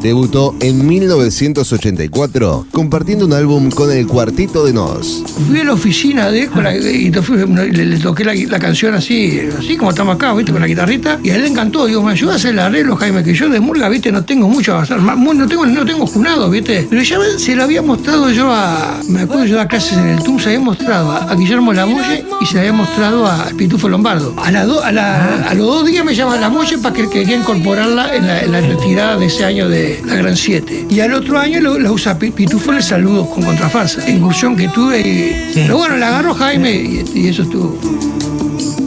Debutó en 1984 compartiendo un álbum con el Cuarteto de Nos. Fui a la oficina de él y le toqué la canción así como estamos acá, ¿viste? Con la guitarrita. Y a él le encantó. Digo, ¿me ayudas a hacer el arreglo, Jaime? Que yo de murga, ¿viste? No tengo mucho a avanzar. No tengo junado, ¿viste? Pero ya se lo había mostrado yo me acuerdo, yo daba clases en el TUM, se había mostrado a Guillermo Lamolle y se le había mostrado a Pitufo Lombardo. A los 2 días me llama Lamolle para que quería incorporarla en la retirada de ese año de la Gran 7. Y al otro año la usa Pitufo en el Saludo con Contrafarsa. Incursión que tuve y... Sí. Pero bueno, la agarró Jaime y eso estuvo.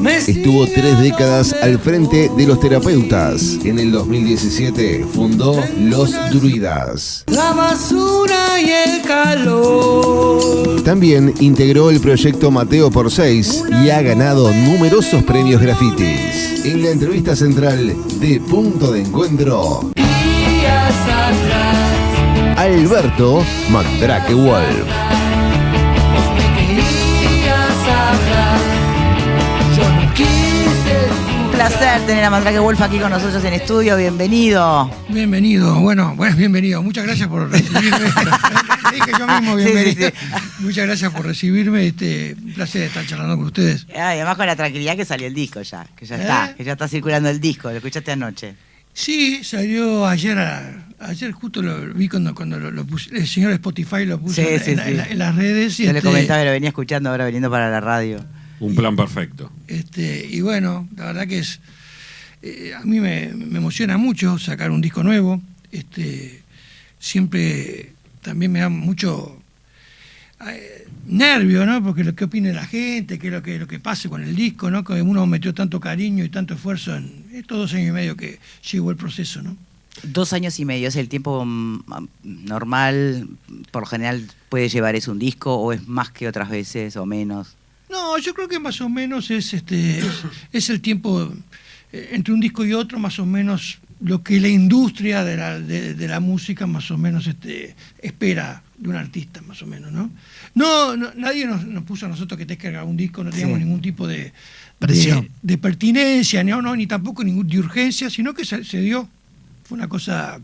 Estuvo 3 décadas al frente de Los Terapeutas. En el 2017 fundó Los Druidas. La basura y el calor. También integró el proyecto Mateo por 6 y ha ganado numerosos premios grafitis. En la entrevista central de Punto de Encuentro, Alberto Mandrake Wolf. Un placer tener a Mandrake Wolf aquí con nosotros en estudio. Bienvenido. Bienvenido. Bueno, bienvenido. Muchas gracias por recibirme. Dije yo mismo bienvenido. Sí. Muchas gracias por recibirme. Un placer estar charlando con ustedes. Y además con la tranquilidad que salió el disco ya. Que ya está circulando el disco. Lo escuchaste anoche. Sí, salió ayer justo lo vi cuando lo puse, el señor Spotify lo puso en las redes. Yo le comentaba, lo venía escuchando ahora viniendo para la radio. Un plan perfecto. Y bueno, la verdad que a mí me emociona mucho sacar un disco nuevo. Siempre también me da mucho nervio, ¿no? Porque lo que opine la gente, qué es lo que pase con el disco, ¿no? Que uno metió tanto cariño y tanto esfuerzo en estos 2 años y medio que llevó el proceso, ¿no? 2 años y medio, ¿es el tiempo normal? Por lo general puede llevar eso un disco, o es más que otras veces o menos. No, yo creo que más o menos es el tiempo entre un disco y otro, más o menos lo que la industria de la música más o menos espera de un artista, más o menos, ¿no? No, nadie nos puso a nosotros que te cargar un disco, no teníamos ningún tipo de presión, de pertinencia, ni tampoco de urgencia, sino que se dio. Fue una cosa,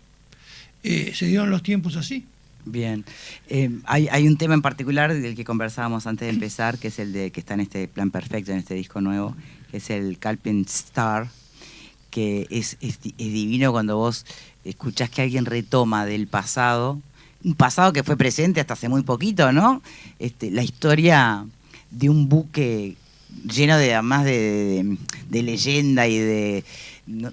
se dieron los tiempos así. Bien. Hay un tema en particular del que conversábamos antes de empezar, que es el que está en este plan perfecto, en este disco nuevo, que es el Calpin Star, que es divino cuando vos escuchás que alguien retoma del pasado, un pasado que fue presente hasta hace muy poquito, ¿no? La historia de un buque lleno de, además de leyenda y de... ¿no?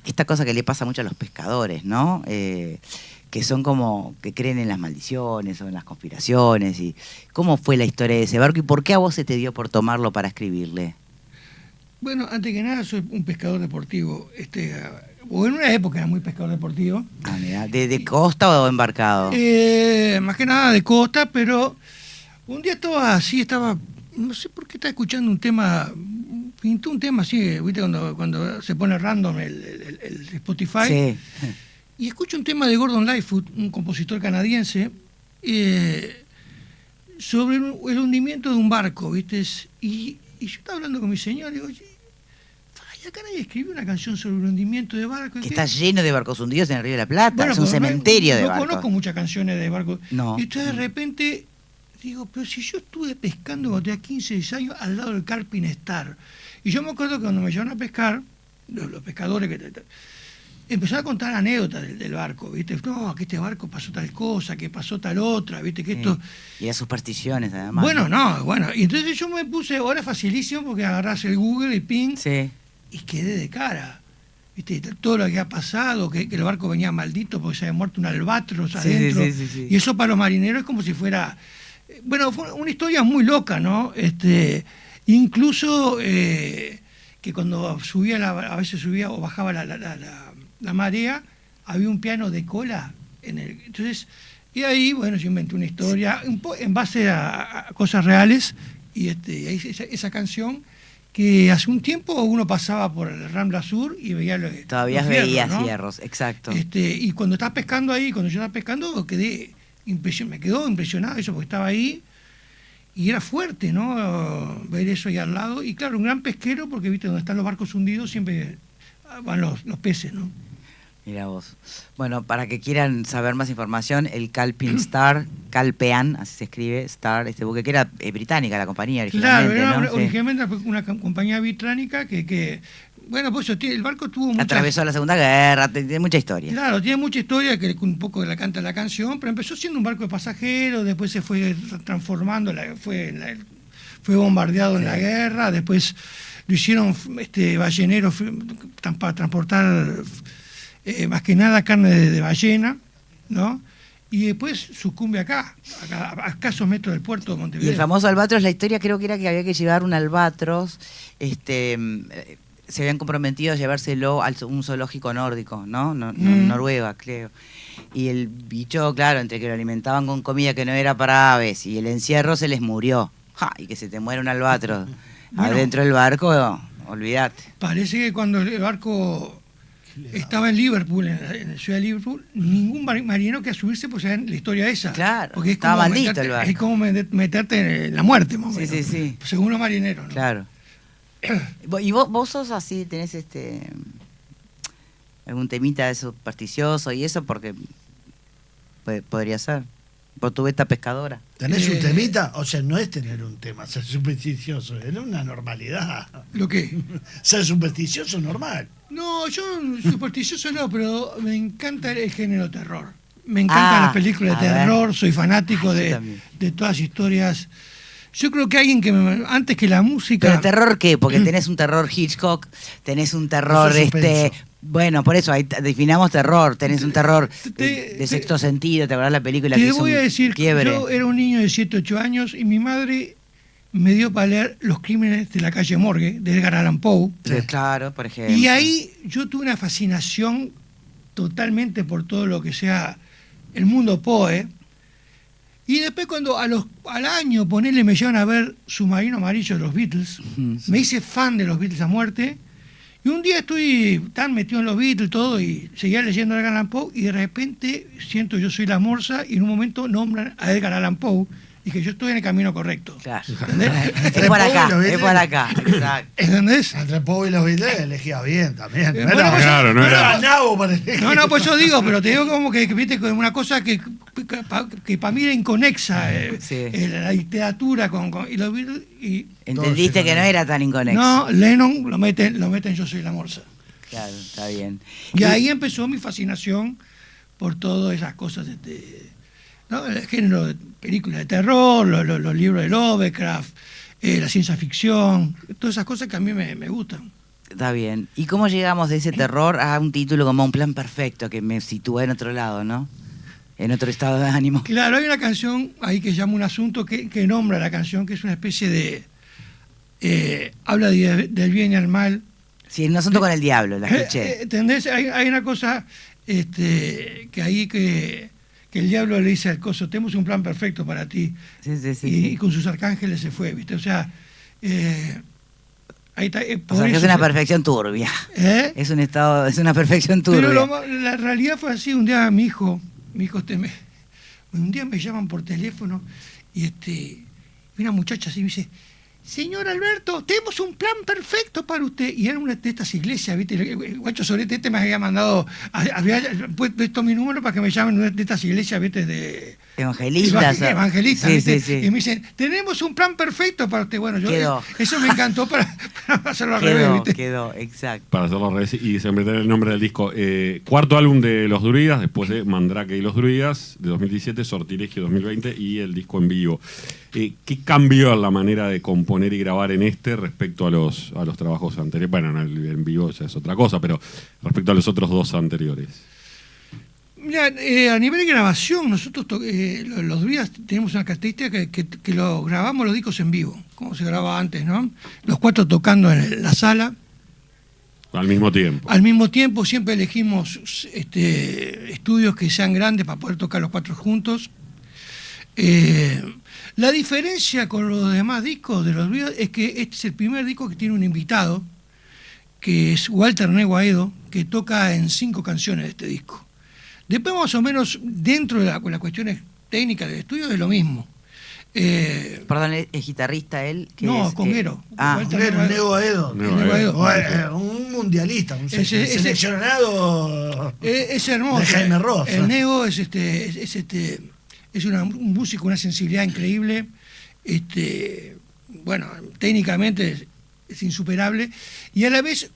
Esta cosa que le pasa mucho a los pescadores, ¿no? Que son como que creen en las maldiciones o en las conspiraciones. Y ¿cómo fue la historia de ese barco y por qué a vos se te dio por tomarlo para escribirle? Bueno, antes que nada soy un pescador deportivo. O en una época era muy pescador deportivo. Ah, mira, ¿de costa o embarcado? Más que nada de costa, pero un día estaba, no sé por qué estaba escuchando un tema, pintó un tema así, ¿viste? Cuando se pone random el Spotify. Sí. Y escucho un tema de Gordon Lightfoot, un compositor canadiense, sobre el hundimiento de un barco, ¿viste? Y yo estaba hablando con mi señor y digo, oye, acá nadie escribió una canción sobre el hundimiento de barcos. Que está lleno de barcos hundidos en el Río de la Plata, bueno, es un cementerio de barcos. No conozco muchas canciones de barcos. No. Y entonces de repente digo, pero si yo estuve pescando cuando tenía 15, 16 años al lado del Calpin Star. Y yo me acuerdo que cuando me llevaron a pescar, los pescadores empezaron a contar anécdotas del barco, ¿viste? No, que este barco pasó tal cosa, que pasó tal otra, ¿viste? Que esto... Y las supersticiones, además. Bueno. Y entonces yo me puse, ahora facilísimo, porque agarrás el Google y ping, sí, y quedé de cara. ¿Viste? Todo lo que ha pasado, que el barco venía maldito porque se había muerto un albatros adentro. Sí. Y eso para los marineros es como si fuera... Bueno, fue una historia muy loca, ¿no? Incluso que cuando a veces subía o bajaba la marea, había un piano de cola entonces, y ahí, bueno, yo inventé una historia en base a cosas reales, y esa canción que hace un tiempo uno pasaba por el Rambla Sur y veía todavía los fierros, veías ¿no? Fierros, exacto. Y cuando estaba pescando ahí, cuando yo estaba pescando, me quedó impresionado eso, porque estaba ahí y era fuerte, ¿no? Ver eso ahí al lado. Y claro, un gran pesquero, porque viste, donde están los barcos hundidos siempre van los peces, ¿no? Mira vos. Bueno, para que quieran saber más información, el Calpin Star, Calpean, así se escribe, Star, este buque que era británica la compañía originalmente, Claro, ¿no? Sí. originalmente fue una compañía británica bueno, pues el barco tuvo mucha... Atravesó la Segunda Guerra, tiene mucha historia. Claro, tiene mucha historia que un poco la canta la canción, pero empezó siendo un barco de pasajeros, después se fue transformando, fue bombardeado en la guerra, después lo hicieron balleneros para transportar más que nada carne de ballena, ¿no? Y después sucumbe acá, a escasos metros del puerto de Montevideo. Y el famoso albatros, la historia creo que era que había que llevar un albatros, se habían comprometido a llevárselo a un zoológico nórdico, ¿no? Noruega, creo. Y el bicho, claro, entre que lo alimentaban con comida que no era para aves y el encierro se les murió. ¡Ja! Y que se te muere un albatros adentro del barco, olvídate. Parece que cuando el barco estaba en Liverpool, en la ciudad de Liverpool, ningún marinero quería subirse porque saben la historia esa. Claro, porque estaba maldito el barco. Es como meterte en la muerte, más o menos. Sí. Según los marineros, ¿no? Claro. ¿Y vos sos así, tenés algún temita de supersticioso y eso? Porque podría ser. Vos tu beta pescadora. ¿Tenés un temita? O sea, no es tener un tema, ser supersticioso, es una normalidad. ¿Lo qué? Ser supersticioso normal. No, yo supersticioso no, pero me encanta el género terror. Me encantan las películas de terror, soy fanático de todas las historias. Yo creo que alguien que antes que la música... ¿Pero terror qué? Porque tenés un terror Hitchcock, tenés un terror bueno, por eso, ahí definamos terror, tenés un terror de sexto sentido, ¿te acordás la película que hizo Te voy a decir que quiebre? yo era un niño de 7, 8 años y mi madre me dio para leer Los crímenes de la calle Morgue, de Edgar Allan Poe. Claro, por ejemplo. Y ahí yo tuve una fascinación totalmente por todo lo que sea el mundo Poe. Y después cuando al año, ponele, me llevan a ver Submarino Amarillo de los Beatles, me hice fan de los Beatles a muerte, y un día estoy tan metido en los Beatles todo, y seguía leyendo a Edgar Allan Poe, y de repente siento Yo soy la morsa, y en un momento nombran a Edgar Allan Poe, y que yo estoy en el camino correcto. Claro. ¿Entendés? Es por acá, exacto. ¿Entendés? Entre Poe y los Beatles elegía bien también. No era nabo para elegir. No, pues yo digo, pero te digo como que viste, como una cosa que para mí era inconexa, la literatura y los Beatles. Entendiste que no era tan inconexo. No, Lennon lo meten Yo soy la morsa. Claro, está bien. Y ahí empezó mi fascinación por todas esas cosas, ¿no? El género de películas de terror, los libros de Lovecraft, la ciencia ficción, todas esas cosas que a mí me gustan. Está bien. ¿Y cómo llegamos de ese terror a un título como Un plan perfecto, que me sitúa en otro lado, ¿no? En otro estado de ánimo. Claro, hay una canción ahí que llama Un asunto que nombra la canción, que es una especie de... habla del bien y el mal. Sí, Un asunto con el diablo, la escuché. ¿Entendés? Hay una cosa que ahí que el diablo le dice al coso, tenemos un plan perfecto para ti. Y con sus arcángeles se fue, ¿viste? O sea, ahí está. O sea, que es una perfección turbia. Es una perfección turbia. Pero la realidad fue así. Un día mi hijo un día me llaman por teléfono y una muchacha así me dice: señor Alberto, tenemos un plan perfecto para usted. Y era una de estas iglesias, ¿viste? El guacho Solete me había mandado, había puesto mi número para que me llamen una de estas iglesias, ¿viste? De evangelistas. Evangelistas, sí, ¿viste? Sí. Y me dicen, tenemos un plan perfecto para usted. Bueno, eso me encantó para hacerlo al revés, ¿viste? Quedó, exacto. Para hacerlo al revés y se mete el nombre del disco. Cuarto álbum de Los Druidas, después de Mandrake y Los Druidas, de 2017, Sortilegio 2020 y el disco en vivo. ¿Qué cambió en la manera de componer y grabar en respecto a los trabajos anteriores? Bueno, en vivo ya es otra cosa, pero respecto a los otros dos anteriores. Mira, a nivel de grabación, nosotros los Druidas tenemos una característica que lo grabamos los discos en vivo, como se grababa antes, ¿no? Los 4 tocando en la sala. Al mismo tiempo. Al mismo tiempo, siempre elegimos estudios que sean grandes para poder tocar los 4 juntos. La diferencia con los demás discos de los Druidas es que este es el primer disco que tiene un invitado, que es Walter Neguaedo, que toca en 5 canciones de este disco. Después, más o menos, dentro de las cuestiones técnicas del estudio, es lo mismo. Perdón, ¿es guitarrista él? No, conguero. Neguaedo. Neguaedo. Un mundialista, un Ese- seleccionado Es hermoso. de Jaime Ross. El Nego es un músico, una sensibilidad increíble. Bueno, técnicamente es insuperable. Y a la vez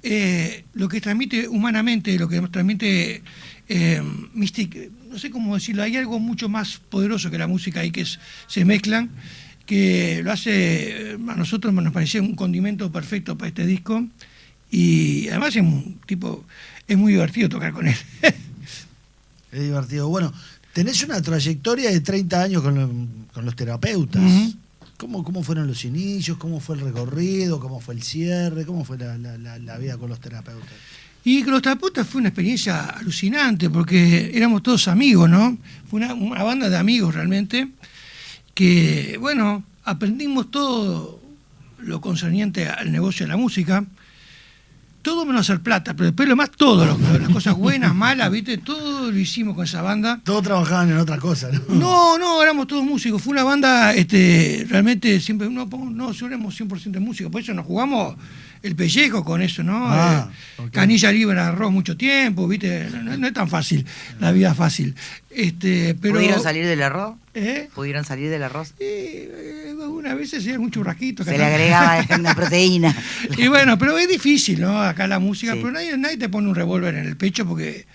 lo que transmite humanamente, lo que transmite Mystic, no sé cómo decirlo, hay algo mucho más poderoso que la música ahí que se mezclan, que lo hace, a nosotros nos parecía un condimento perfecto para este disco. Y además es muy divertido tocar con él. Es divertido. Bueno, tenés una trayectoria de 30 años con los terapeutas. Ujú. ¿Cómo fueron los inicios? ¿Cómo fue el recorrido? ¿Cómo fue el cierre? ¿Cómo fue la vida con los terapeutas? Y con los terapeutas fue una experiencia alucinante porque éramos todos amigos, ¿no? Fue una banda de amigos realmente que, bueno, aprendimos todo lo concerniente al negocio de la música. Todo menos hacer plata, pero después lo más todo, las cosas buenas, malas, ¿viste? Todo lo hicimos con esa banda. Todos trabajaban en otra cosa, ¿no? No, éramos todos músicos. Fue una banda, realmente siempre, no, éramos 100% músicos. Por eso nos jugamos el pellejo con eso, ¿no? Ok. Canilla libre arroz mucho tiempo, ¿viste? No es tan fácil, la vida fácil. Pero, ¿Pudieron salir del arroz? ¿Eh? ¿Pudieron salir del arroz? Algunas veces era un churrasquito. Se le agregaba una proteína. Y bueno, pero es difícil, ¿no? Acá la música, Sí. pero nadie te pone un revólver en el pecho porque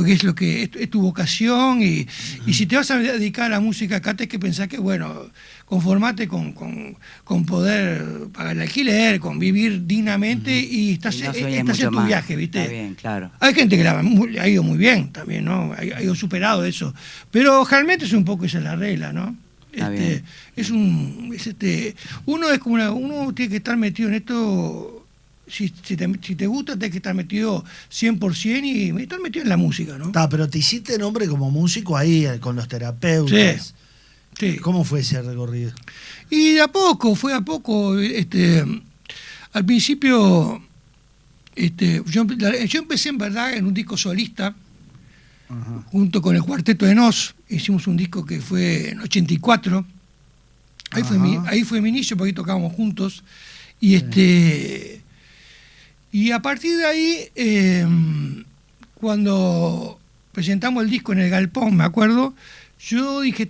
es lo que es tu vocación y si te vas a dedicar a la música acá tenés que pensar que, bueno, conformate con poder pagar el alquiler, con vivir dignamente y estás Y no sueñes en mucho tu más. viaje, ¿viste? Está bien, claro. Hay gente que le ha ido muy bien también, ¿no? Ha ido superado eso. Pero realmente es un poco esa es la regla, ¿no? Está bien. Uno tiene que estar metido en esto. Si te gusta, tenés que estar metido 100% y estar metido en la música, ¿no? Pero te hiciste nombre como músico ahí, con los terapeutas. Sí. ¿Cómo fue ese recorrido? Y fue a poco. Al principio, yo empecé en verdad en un disco solista, Ajá. junto con el Cuarteto de Nos. Hicimos un disco que fue en 84. Ahí fue mi inicio, porque ahí tocábamos juntos. Y a partir de ahí, cuando presentamos el disco en el Galpón, me acuerdo, yo dije,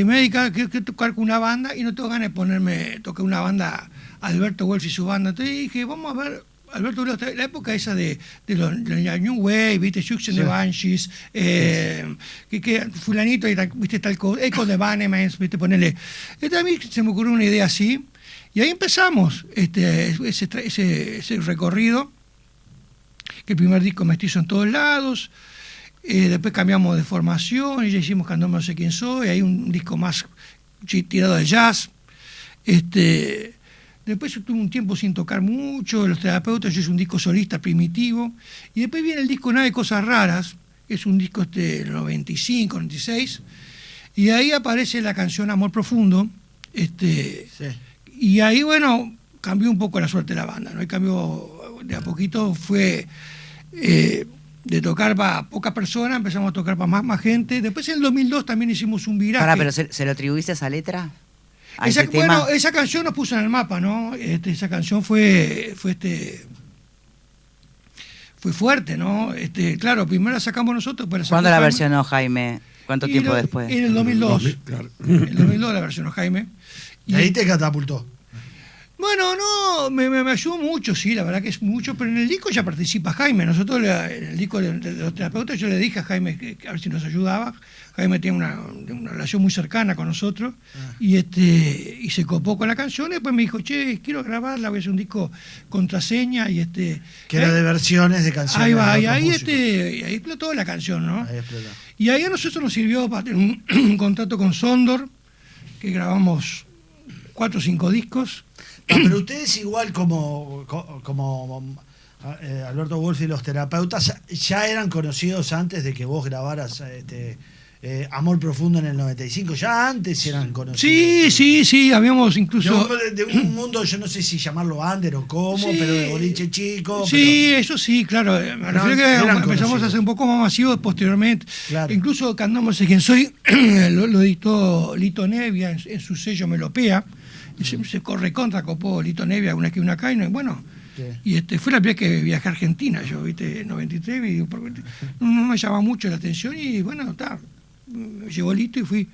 me dedico quiero tocar con una banda y no tengo ganas de tocar una banda Alberto Wolf y su banda. Entonces dije, vamos a ver Alberto Wolf, la época esa de la New Wave, ¿viste? Jux and the Banshees, que fulanito, ¿viste? Echo de Vanemans, ¿viste? Ponele. Entonces a mí se me ocurrió una idea así. Y ahí empezamos ese recorrido, que el primer disco Mestizo en todos lados, después cambiamos de formación y ya hicimos Cantando No sé quién soy, ahí un disco más tirado de jazz. Después tuve un tiempo sin tocar mucho, los terapeutas, yo hice un disco solista primitivo, y después viene el disco Nada de Cosas Raras, que es un disco del 95, 96, y ahí aparece la canción Amor Profundo, Sí. y ahí, bueno, cambió un poco la suerte de la banda, ¿no? Y cambió de a poquito, fue de tocar para pocas personas, empezamos a tocar para más gente. Después en el 2002 también hicimos un viraje. ¿Pero se lo atribuiste a esa letra? ¿A Esa, ese tema? bueno, esa canción nos puso en el mapa, ¿no? Esa canción fue fuerte, ¿no? Claro, primero la sacamos nosotros, después la sacamos ¿Cuándo la Jaime. versionó Jaime? ¿Cuánto tiempo después? En el 2002. Claro. En el 2002 la versionó Jaime. Y ahí te catapultó. Bueno, no, me ayudó mucho, sí, la verdad que es mucho, pero en el disco ya participa Jaime. Nosotros, en el disco de los terapeutas, yo le dije a Jaime que a ver si nos ayudaba. Jaime tiene una relación muy cercana con nosotros y se copó con la canción. Y después me dijo, che, quiero grabarla, voy a hacer un disco contraseña y Que era de versiones de canciones. Ahí va, de y otros ahí, músicos. y ahí explotó la canción, ¿no? Ahí explotó. Y ahí a nosotros nos sirvió para tener un contrato con Sondor, que grabamos 4 o 5 discos. Pero ustedes igual como Alberto Wolf y los terapeutas ya eran conocidos antes de que vos grabaras Amor Profundo en el 95, ya antes eran conocidos. Sí, habíamos incluso... De un mundo, yo no sé si llamarlo under o cómo, Sí. pero de boliche chico. Sí, eso sí, claro. Me refiero que eran empezamos conocidos. a hacer un poco más masivos posteriormente. Claro. Incluso Cantando No sé quién soy, lo editó Lito Nevia en su sello Melopea. Se corre contra copó Lito Nevia una que una acá y bueno, Sí. Y fue la primera vez que viajé a Argentina, yo, ¿viste? En 93, y no me llamaba mucho la atención y bueno, llegó listo y fui.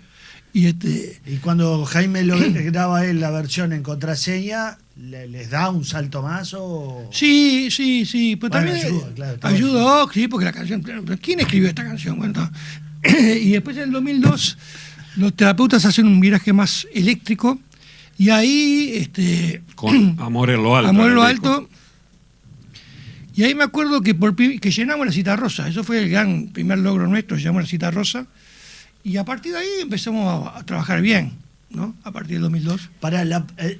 Y cuando Jaime lo graba él la versión en contraseña, ¿les da un salto más o...? Sí, pero Bueno, también ayudó, ayudó, sí, porque la canción... ¿Quién escribió esta canción? Bueno, y después en el 2002 los terapeutas hacen un viraje más eléctrico y ahí... Con Amor en lo Alto. Amor en lo en el disco. Alto. Y ahí me acuerdo que llenamos la Cita Rosa. Eso fue el gran primer logro nuestro, llenamos la Cita Rosa. Y a partir de ahí empezamos a trabajar bien, ¿no? A partir del 2002.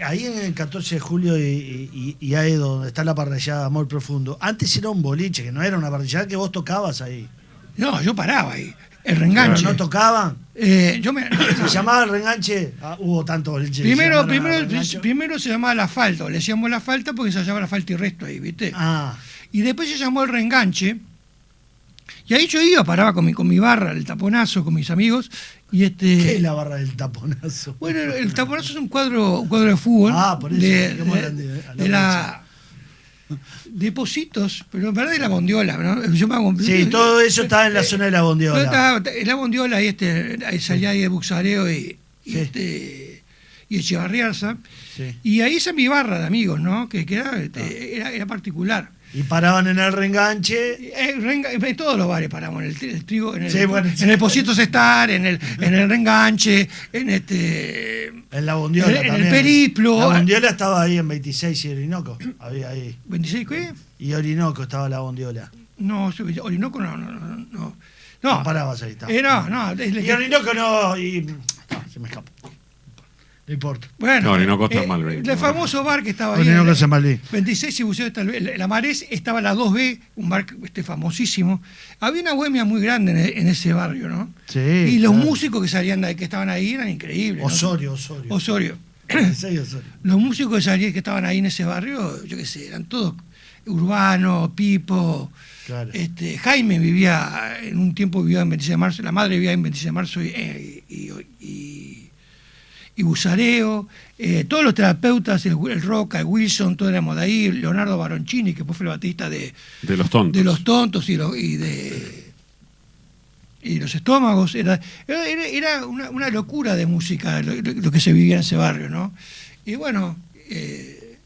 Ahí en el 14 de julio y ahí donde está la parrillada Amor Profundo, antes era un boliche, que no era una parrillada, que vos tocabas ahí. No, yo paraba ahí. El reenganche. ¿Pero no tocaban? ¿Se ¿Se llamaba el reenganche? Hubo tanto boliche. Primero se llamaba La Falta, o le decíamos La Falta porque se llamaba La Falta y Resto ahí, ¿viste? Ah. Y después se llamó el reenganche. Y ahí yo iba, paraba con mi barra, el taponazo, con mis amigos. Y ¿Qué es la barra del taponazo? Bueno, el taponazo es un cuadro de fútbol. Por eso. De Positos, pero en verdad es la Bondiola, ¿no? Sí, todo eso estaba en la zona de la Bondiola. En la Bondiola ahí salía ahí de Buxareo y Echevarriarza. Sí. Y ahí esa es mi barra de amigos, ¿no? Que era particular. Y paraban en el reenganche. En todos los bares paramos, en el trigo, en Sí, el Positos Estar, en el reenganche, en la Bondiola en también. el Periplo. La Bondiola estaba ahí en 26 y Orinoco. Había ahí. ¿26 qué? Y Orinoco estaba la Bondiola. No, Orinoco no. No parabas ahí, estaba. Y Orinoco no. Se me escapa. No importa. Bueno, No, Orinoco está mal. El famoso bar que estaba ahí. Orinoco se Malví. 26 y Buceo, la Marés, estaba la 2B, un bar famosísimo. Había una bohemia muy grande en ese barrio, ¿no? Sí. Y los músicos que salían de ahí, que estaban ahí, eran increíbles. Osorio. Los músicos que estaban ahí en ese barrio, yo qué sé, eran todos Urbano, Pipo. Claro. Jaime vivía, en un tiempo vivía en 26 de marzo, la madre vivía en 26 de marzo y Busareo, todos los terapeutas, el Roca, el Wilson, todos éramos de ahí, Leonardo Baroncini, que después fue el baterista de Los Tontos y Los Estómagos. Era una locura de música lo que se vivía en ese barrio, ¿no? Y bueno,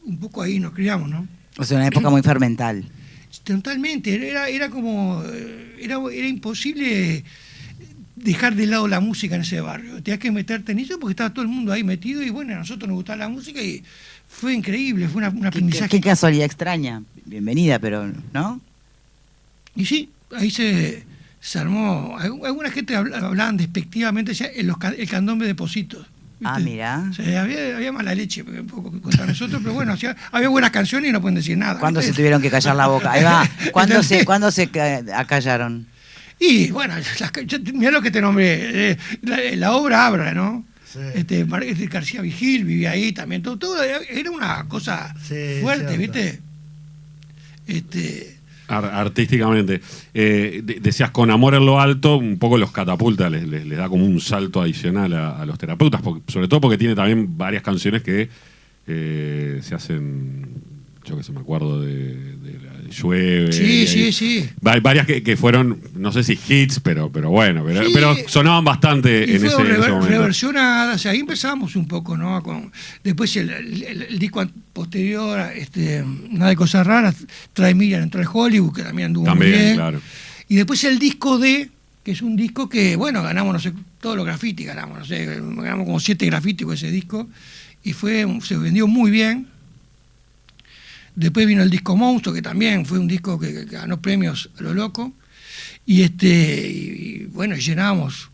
un poco ahí nos criamos, ¿no? O sea, una época muy fermental. Totalmente, era como, era imposible dejar de lado la música en ese barrio. Tenías que meterte en eso porque estaba todo el mundo ahí metido y bueno, a nosotros nos gustaba la música y fue increíble, fue un aprendizaje. Qué casualidad extraña. Bienvenida, pero ¿no? Y sí, ahí se armó. Alguna gente hablaban despectivamente el candombe de Positos. ¿viste? Ah, mirá. O sea, había mala leche un poco contra nosotros, pero bueno, había buenas canciones y no pueden decir nada. ¿Cuándo ¿viste? se tuvieron que callar la boca? Ahí va. ¿Cuándo se acallaron? Y bueno, mirá lo que te nombré, la obra Abra, ¿no? Sí. García Vigil vivía ahí también, todo era una cosa fuerte, cierto. ¿viste? Artísticamente. Decías, con Amor en lo Alto, un poco los catapulta, les da como un salto adicional a los terapeutas, sobre todo porque tiene también varias canciones que se hacen, yo que sé, me acuerdo de la de Llueve. Sí. Varias que fueron, no sé si hits, pero bueno, Sí. pero sonaban bastante Y en ese momento. reversionadas, ahí empezamos un poco, ¿no? Después el disco posterior, Nada de Cosas Raras, trae Miriam entró al Hollywood, que también anduvo muy bien. Claro. Y después el disco D, que es un disco que, bueno, ganamos, no sé, todos los grafitis ganamos, no sé, ganamos como 7 grafitis con ese disco, y se vendió muy bien. Después vino el disco Monstruo, que también fue un disco que ganó premios a lo loco. Y bueno, llenamos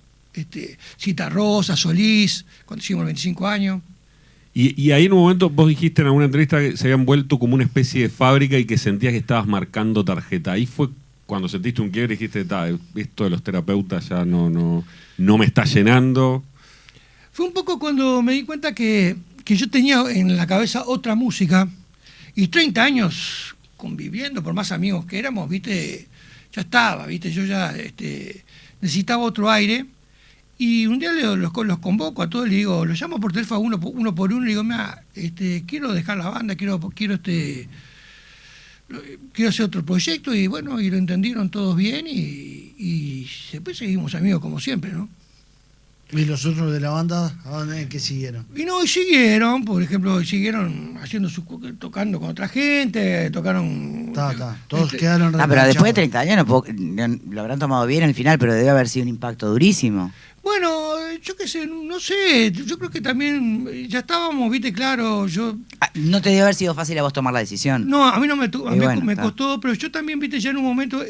Cita Rosa, Solís, cuando hicimos 25 años. Y ahí en un momento vos dijiste en alguna entrevista que se habían vuelto como una especie de fábrica y que sentías que estabas marcando tarjeta. Ahí fue cuando sentiste un quiebre y dijiste, esto de los terapeutas ya no me está llenando. Fue un poco cuando me di cuenta que yo tenía en la cabeza otra música. Y 30 años conviviendo, por más amigos que éramos, ¿viste? Ya estaba, ¿viste? Yo ya necesitaba otro aire. Y un día los convoco a todos, le digo, los llamo por teléfono uno por uno, le digo, mira, quiero dejar la banda, quiero quiero hacer otro proyecto y bueno, y lo entendieron todos bien y después seguimos amigos como siempre, ¿no? ¿Y los otros de la banda, a dónde qué siguieron? Y no, y siguieron, por ejemplo, siguieron tocando con otra gente, tocaron... Todos este, quedaron Pero después de remanchados. 30 años lo habrán tomado bien al final, pero debe haber sido un impacto durísimo. Bueno, yo qué sé, no sé, yo creo que también ya estábamos, viste, claro, yo... No te debe haber sido fácil a vos tomar la decisión. No, a mí no me, Y bueno, me está. costó, pero yo también, viste, ya en un momento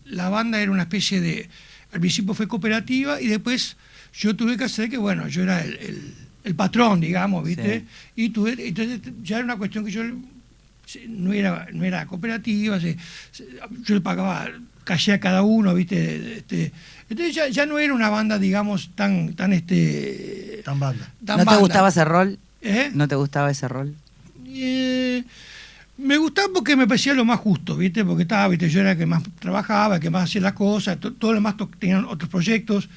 la banda era una especie de... Al principio fue cooperativa y después yo tuve que hacer que, bueno, yo era el patrón, digamos, ¿viste? Sí. Entonces ya era una cuestión que yo no era cooperativa, yo le pagaba, callé a cada uno, ¿viste? Entonces ya no era una banda, digamos, tan Tan banda. ¿No te banda. gustaba ese rol? ¿Eh? ¿No te gustaba ese rol? Me gustaba porque me parecía lo más justo, ¿viste? Porque ¿viste? Yo era el que más trabajaba, el que más hacía las cosas, todo lo demás tenían otros proyectos.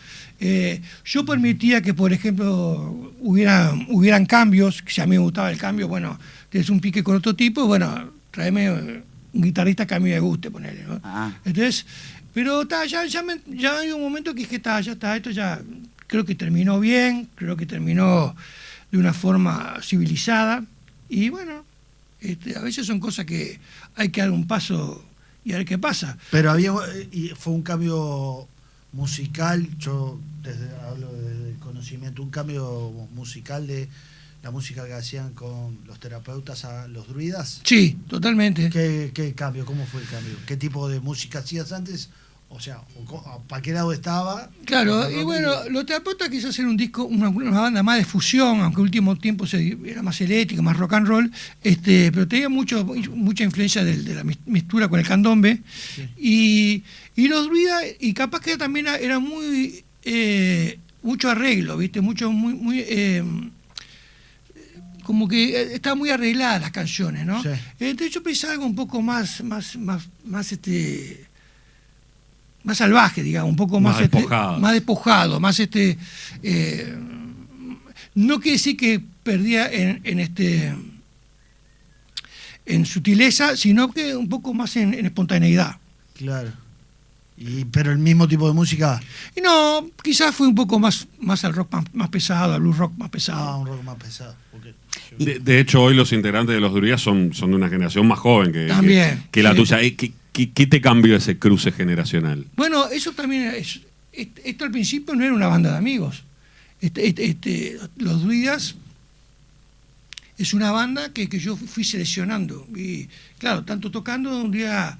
Yo permitía que, por ejemplo, hubieran cambios, que si a mí me gustaba el cambio, bueno, tienes un pique con otro tipo, bueno, tráeme un guitarrista que a mí me guste, ponerle, ¿no? Ah. Entonces, pero ya hay un momento que dije, ya está, esto ya creo que terminó bien, creo que terminó de una forma civilizada, y bueno, a veces son cosas que hay que dar un paso y a ver qué pasa. Pero fue un cambio musical, yo hablo desde el conocimiento, un cambio musical de la música que hacían con los terapeutas a los druidas. Sí, totalmente. ¿Qué cambio? ¿Cómo fue el cambio? ¿Qué tipo de música hacías antes? O sea, ¿para qué lado estaba? Claro, y bueno, los terapeutas quiso hacer un disco, una banda más de fusión, aunque último tiempo era más eléctrica, más rock and roll, pero tenía mucha influencia de la mixtura con el candombe. Sí. Y los druidas, y capaz que también era muy mucho arreglo, ¿viste? Como que estaban muy arregladas las canciones, ¿no? Sí. Entonces yo pensaba algo un poco más salvaje, digamos, un poco más despojado. más despojado, más no quiere decir que perdía en sutileza, sino que un poco más en espontaneidad. Claro. Pero el mismo tipo de música. Y no, quizás fue un poco más al rock más pesado, al blues rock más pesado. Un rock más pesado. Okay. De hecho, hoy los integrantes de los Druidas son de una generación más joven También, que la sí. tuya. ¿Qué te cambió ese cruce generacional? Bueno, eso también esto al principio no era una banda de amigos. Los Druidas es una banda que yo fui seleccionando. Y claro, tanto tocando, un día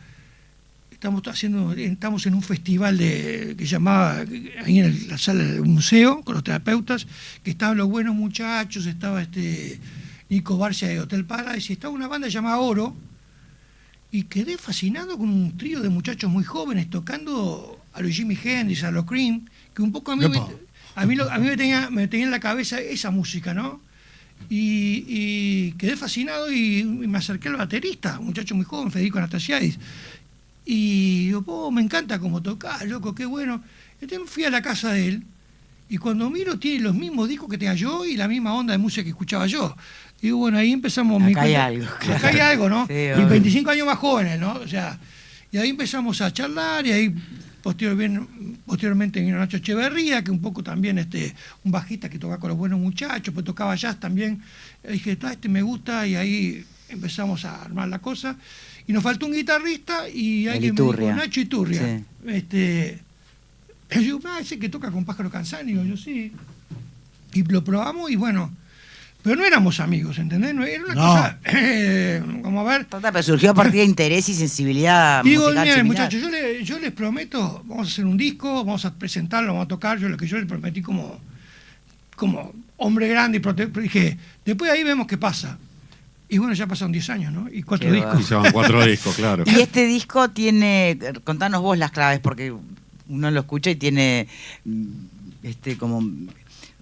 estamos en un festival que llamaba, ahí en la sala del museo, con los terapeutas, que estaban los buenos muchachos, estaba Nico Barcia de Hotel Paradise, y estaba una banda llamada Oro, y quedé fascinado con un trío de muchachos muy jóvenes tocando a los Jimi Hendrix, a los Cream, que un poco a mí me tenía en la cabeza esa música, ¿no? Y quedé fascinado y me acerqué al baterista, un muchacho muy joven, Federico Anastasiadis. Y digo, me encanta cómo tocás, loco, qué bueno. Entonces fui a la casa de él y cuando miro tiene los mismos discos que tenía yo y la misma onda de música que escuchaba yo. Y digo, bueno, ahí empezamos... Acá hay algo. Acá hay algo, ¿no? Sí, y 25 años más jóvenes, ¿no? O sea, y ahí empezamos a charlar y ahí posteriormente vino Nacho Echeverría, que un poco también un bajista que tocaba con los buenos muchachos, pues tocaba jazz también. Y dije, me gusta, y ahí empezamos a armar la cosa. Y nos faltó un guitarrista y alguien me dijo, Nacho Iturria. Sí. Yo digo, ese que toca con Pájaro Canzani, yo sí. Y lo probamos y bueno, pero no éramos amigos, ¿entendés? No, era una cosa, vamos a ver. Pero surgió a partir de interés y sensibilidad musical miren, similar. muchachos, yo les prometo, vamos a hacer un disco, vamos a presentarlo, vamos a tocar, lo que yo les prometí como hombre grande, y dije, después de ahí vemos qué pasa. Y bueno, ya pasaron 10 años, ¿no? Y 4 discos. Y se van 4 discos, claro. Y este disco tiene, contanos vos las claves, porque uno lo escucha y tiene como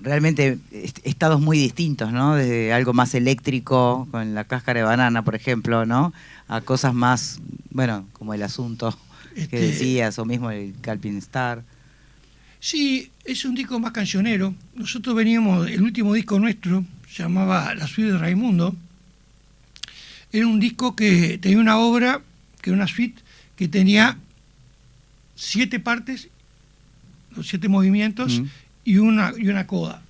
realmente estados muy distintos, ¿no? Desde algo más eléctrico, con la cáscara de banana, por ejemplo, ¿no? A cosas más, bueno, como el asunto que decías, o mismo el Calpin Star. Sí, es un disco más cancionero. Nosotros veníamos, el último disco nuestro, se llamaba La Suite de Raimundo. era un disco que tenía una obra, que era una suite, que tenía 7 partes, 7 movimientos y una coda.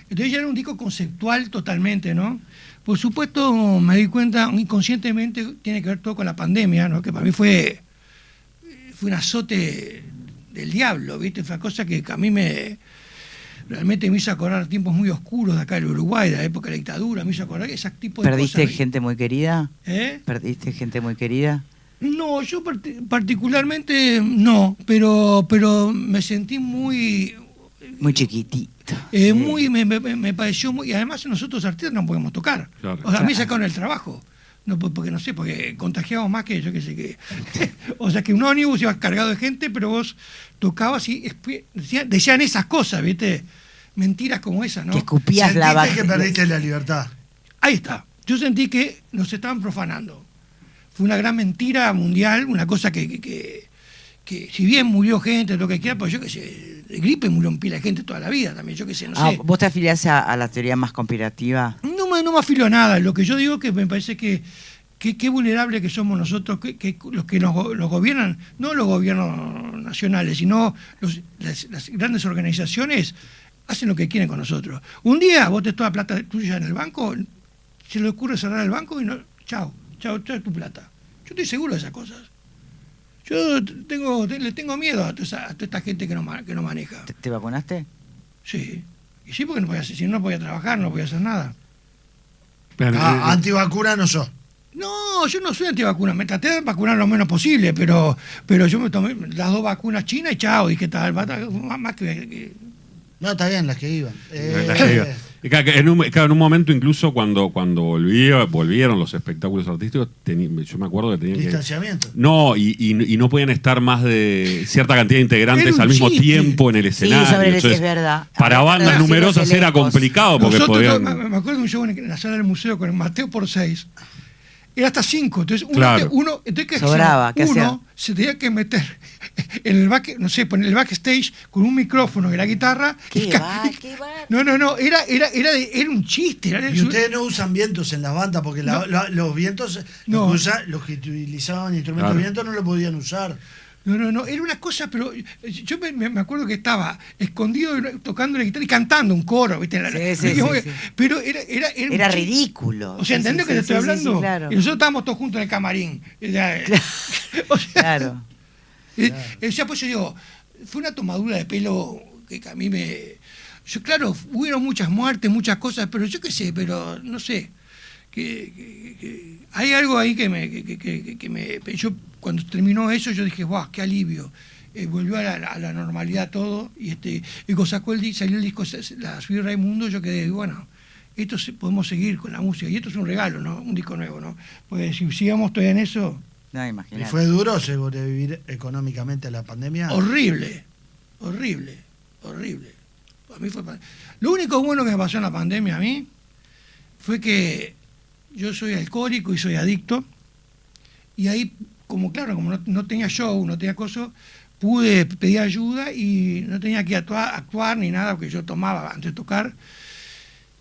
Entonces ya era un disco conceptual totalmente, ¿no? Por supuesto, me di cuenta, inconscientemente, tiene que ver todo con la pandemia, ¿no? Que para mí fue un azote del diablo, ¿viste? Fue una cosa que a mí realmente me hizo acordar tiempos muy oscuros de acá en Uruguay, de la época de la dictadura, me hizo acordar ese tipo de cosas. ¿Perdiste gente muy querida? ¿Eh? ¿Perdiste gente muy querida? No, yo particularmente no, pero me sentí muy chiquitito. Me pareció muy... Y además nosotros artistas no podemos tocar. Claro. O sea, a mí sacaron el trabajo. No, porque no sé, porque contagiamos más que yo que sé que... O sea, que un ómnibus iba cargado de gente, pero vos tocabas y decían esas cosas, ¿viste? Mentiras como esas, ¿no? Que escupías la Sentiste que perdiste la libertad. Ahí está. Yo sentí que nos estaban profanando. Fue una gran mentira mundial, una cosa que si bien murió gente, lo que quiera, pues yo qué sé, de gripe murió un pila de gente toda la vida también, yo qué sé, no sé. ¿Vos te afiliás a la teoría más conspirativa? No me afilo a nada, lo que yo digo que me parece que qué vulnerable que somos nosotros, que los que nos gobiernan, no los gobiernos nacionales, sino las grandes organizaciones, hacen lo que quieren con nosotros. Un día vos tenés toda la plata tuya en el banco, se le ocurre cerrar el banco y no, chao tu plata. Yo estoy seguro de esas cosas. Yo le tengo miedo a toda esta gente que no maneja. ¿Te vacunaste? Sí. Y sí, porque si no podía trabajar, no podía hacer nada. Antivacuna no sos. No, yo no soy antivacuna. Me traté de vacunar lo menos posible, pero yo me tomé las 2 vacunas chinas y chao. Dije, tal, más que... No, está bien, las que iban. En un momento incluso cuando volvieron los espectáculos artísticos, yo me acuerdo que tenían distanciamiento. No, y no podían estar más de cierta cantidad de integrantes al mismo tiempo en el escenario. Sí, entonces, es verdad. Para bandas numerosas era complicado porque podían... Me acuerdo de un show en la sala del museo con el Mateo por 6. Era hasta 5. Entonces sobraba, ¿qué hacía? Uno se tenía que meter en el el backstage con un micrófono y la guitarra. ¿Qué va? No, era un chiste. Y ustedes no usan vientos en las bandas porque los vientos, los que utilizaban instrumentos de viento no lo podían usar. No, era una cosa, pero yo me acuerdo que estaba escondido tocando la guitarra y cantando un coro, ¿viste? Sí. Pero era ridículo. O sea, ¿entendés que te estoy hablando? Sí, claro. Y nosotros estábamos todos juntos en el camarín. O sea, claro. O sea, pues yo digo, fue una tomadura de pelo que a mí claro, hubieron muchas muertes, muchas cosas, pero yo qué sé, pero no sé. Que hay algo ahí yo cuando terminó eso yo dije, ¡guau, qué alivio! Volvió a la normalidad todo y cuando salió el disco La Suite Raimundo, yo quedé, bueno, podemos seguir con la música y esto es un regalo, ¿no? Un disco nuevo, ¿no? Pues si sigamos todavía en eso... No, imagínate. ¿Y fue duro sobrevivir económicamente a la pandemia? Horrible. A mí lo único bueno que me pasó en la pandemia a mí fue que yo soy alcohólico y soy adicto, y ahí, como no tenía show, no tenía cosas, pude pedir ayuda y no tenía que actuar ni nada, porque yo tomaba antes de tocar,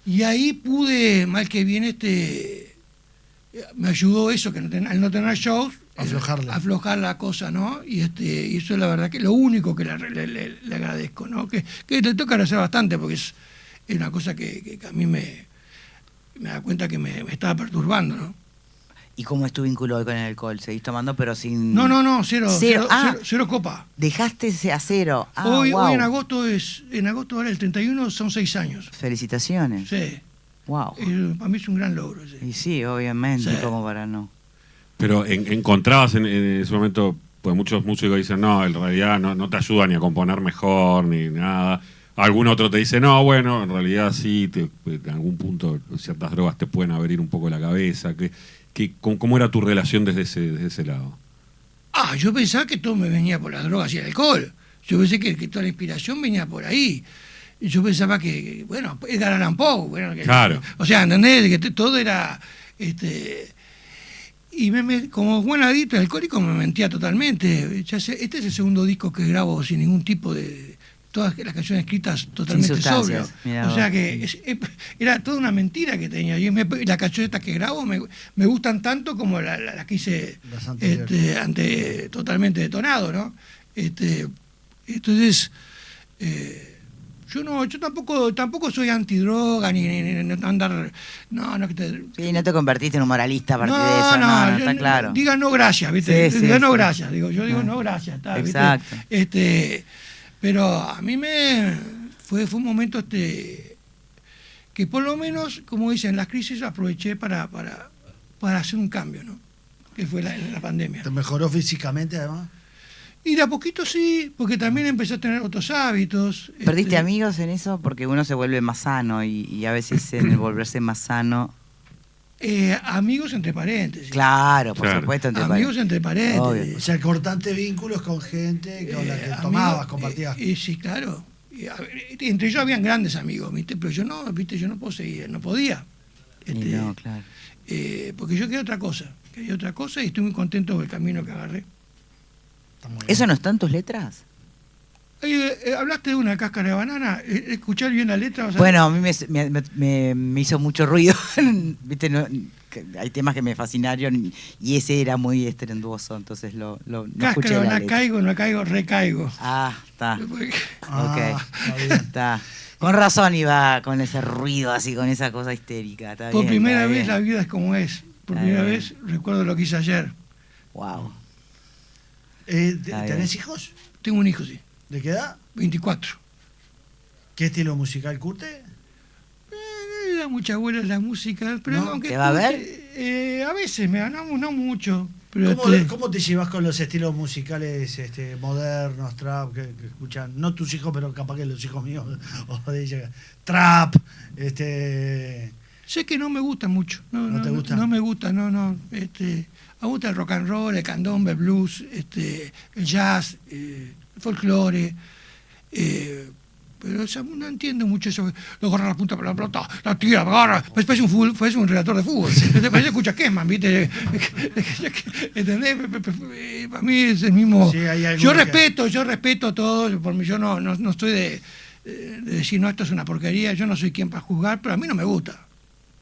y ahí pude, mal que bien, me ayudó eso, que al no tener shows, aflojar la cosa, ¿no? Y eso es la verdad que lo único que le agradezco, ¿no? Que le toca agradecer bastante, porque es una cosa que a mí me da cuenta que me estaba perturbando, ¿no? ¿Y cómo es tu vínculo hoy con el alcohol? ¿Seguís tomando pero sin...? No, cero copa. Dejaste ese a cero. Hoy en agosto ahora el 31 son 6 años. Felicitaciones. Sí. Wow. Para mí es un gran logro. Sí. Y sí, obviamente, Sí. como para no. Pero encontrabas en ese momento, pues muchos músicos dicen, no, en realidad no te ayuda ni a componer mejor, ni nada. Algún otro te dice, no, bueno, en realidad sí, en algún punto ciertas drogas te pueden abrir un poco la cabeza. ¿Cómo era tu relación desde ese lado? Yo pensaba que todo me venía por las drogas y el alcohol. Yo pensé que toda la inspiración venía por ahí. Yo pensaba que bueno, Edgar Allan Poe. Bueno, Claro. O sea, ¿entendés? Que todo era... Y como buen adicto alcohólico me mentía totalmente. Este es el segundo disco que grabo sin ningún tipo de todas las canciones escritas totalmente sobrio. O sea que era toda una mentira que tenía. Y las canciones estas que grabo me gustan tanto como las que hice totalmente detonado, ¿no? Entonces, yo tampoco soy antidroga ni andar. Sí, no te convertiste en un moralista a partir de eso. No, está claro. Diga no gracias, ¿viste? Sí, diga no gracias. Yo digo no gracias, está, exacto. ¿viste? Pero a mí fue un momento que por lo menos, como dicen, las crisis aproveché para hacer un cambio, ¿no? Que fue la pandemia. ¿Te mejoró físicamente además? Y de a poquito sí, porque también empecé a tener otros hábitos. ¿Perdiste amigos en eso? Porque uno se vuelve más sano y a veces en el volverse más sano... amigos entre paréntesis. Claro, por supuesto, entre amigos entre paréntesis. Obvio. O sea, cortante vínculos con gente con la que tomabas, compartías. Sí, claro. Entre ellos habían grandes amigos, ¿viste? Pero yo no puedo seguir, no podía. No, claro. Porque yo quería otra cosa y estoy muy contento del camino que agarré. ¿Eso no está en tus letras? Hablaste de una cáscara de banana, escuchar bien la letra. Bueno, a mí me hizo mucho ruido. Viste, hay temas que me fascinaron y ese era muy estruendoso, entonces no escuché la letra. No caigo, recaigo. Ah, está. Está. Con razón iba con ese ruido así, con esa cosa histérica. Por primera vez la vida es como es. Por primera vez recuerdo lo que hice ayer. Wow. ¿Tenés hijos? Tengo un hijo, sí. ¿De qué edad? 24. ¿Qué estilo musical curte? Da mucha vuelta la música, pero ¿No? aunque ¿Te va a ver? a veces no mucho. Pero ¿Cómo te llevas con los estilos musicales modernos, trap, que escuchan? No tus hijos, pero capaz que los hijos míos o de ella. Trap, Sé que no me gusta mucho. ¿No te gusta? No me gusta, no. Me gusta el rock and roll, el candombe, el blues, el jazz, el folclore. Pero no entiendo mucho eso. Lo agarra la punta para la pelota, la tira, la agarra. Parece un relator de fútbol. Parece escucha Kessman, ¿viste? ¿Entendés? Para mí es el mismo. Sí, yo respeto todo. Por mí, yo no estoy de decir, no, esto es una porquería. Yo no soy quien para juzgar, pero a mí no me gusta.